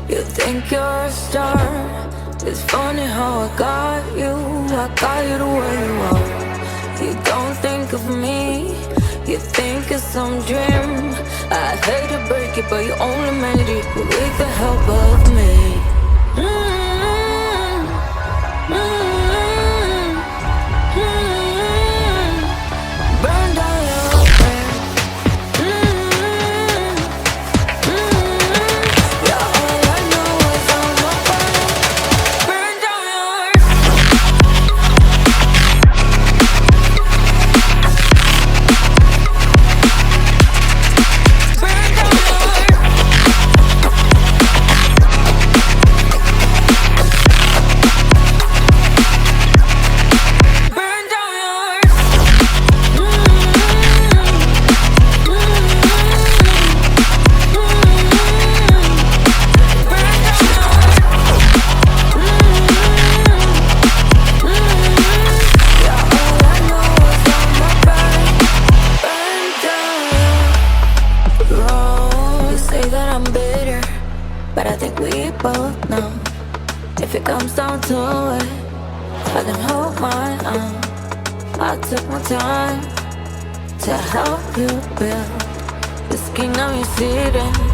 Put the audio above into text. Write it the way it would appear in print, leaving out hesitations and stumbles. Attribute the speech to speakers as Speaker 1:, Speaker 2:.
Speaker 1: You think you're a star. It's funny how I got you the way you are. You don't think of me, you think it's some dream. I hate to break it, but you only made it with the help of me. Burn down your friends. Yeah, all I know is I'm a burn. Burn down your burn down your burn down your but I think we both know, if it comes down to it, I can hold my own. I took my time to help you build this kingdom you're sitting.